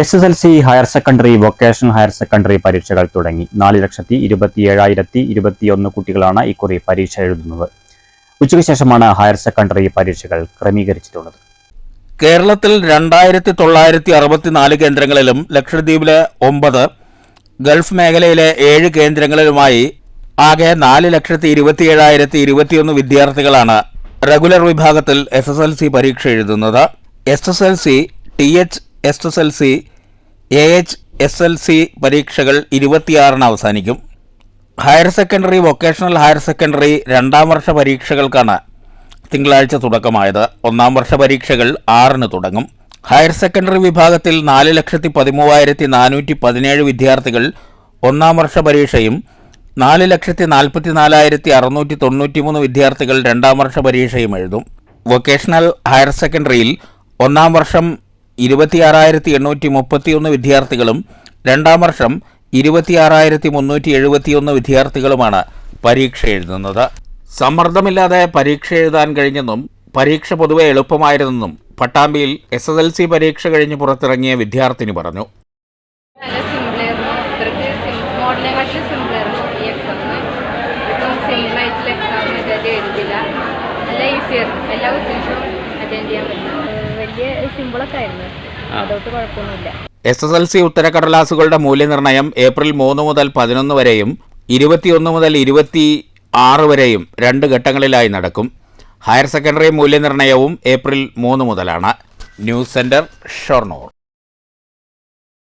SSLC higher secondary, vocational higher secondary പരീക്ഷകൾ തുടങ്ങി. 4,27,021 കുട്ടികളാണ് ഇക്കുറി പരീക്ഷ എഴുതുന്നത്. ഉച്ചയ്ക്ക് ശേഷമാണ് ഹയർ സെക്കൻഡറി പരീക്ഷകൾ ക്രമീകരിച്ചിട്ടുള്ളത്. കേരളത്തിൽ 2,964 കേന്ദ്രങ്ങളിലും ലക്ഷദ്വീപിലെ 9, ഗൾഫ് മേഖലയിലെ 7 കേന്ദ്രങ്ങളിലുമായി ആകെ 4,27,021 വിദ്യാർത്ഥികളാണ് റെഗുലർ വിഭാഗത്തിൽ SSLC പരീക്ഷ എഴുതുന്നത്. SSLC, THSSLC, AHSLC പരീക്ഷകൾ 26-ന് അവസാനിക്കും. Higher secondary, vocational higher secondary 2ാം വർഷ പരീക്ഷകൾക്കാണ് തിങ്കളാഴ്ച തുടക്കമായത്. 1ാം വർഷ പരീക്ഷകൾ 6-ന് തുടങ്ങും. ഹയർ സെക്കൻഡറി വിഭാഗത്തിൽ 4,13,417 വിദ്യാർത്ഥികൾ 1ാം വർഷ പരീക്ഷയും 4,44,693 വിദ്യാർത്ഥികൾ 2ാം വർഷ പരീക്ഷയും എഴുതും. വൊക്കേഷണൽ ഹയർ സെക്കൻഡറിയിൽ 1ാം വർഷം 26,831 വിദ്യാർത്ഥികളും 2ാം വർഷം 26,371 വിദ്യാർത്ഥികളുമാണ് പരീക്ഷ എഴുതുന്നത്. സമ്മർദ്ദമില്ലാതെ പരീക്ഷ എഴുതാൻ കഴിഞ്ഞെന്നും പരീക്ഷ പൊതുവെ എളുപ്പമായിരുന്നെന്നും പട്ടാമ്പിയിൽ SSLC പരീക്ഷ കഴിഞ്ഞ് പുറത്തിറങ്ങിയ വിദ്യാർത്ഥിനി പറഞ്ഞു. SSLC ഉത്തരക്കടലാസുകളുടെ മൂല്യനിർണ്ണയം ഏപ്രിൽ 3 മുതൽ 11 വരെയും 21 മുതൽ 26 വരെയും 2 ഘട്ടങ്ങളിലായി നടക്കും. ഹയർ സെക്കൻഡറി മൂല്യനിർണ്ണയവും ഏപ്രിൽ 3 മുതലാണ്. News centre, Shoranur.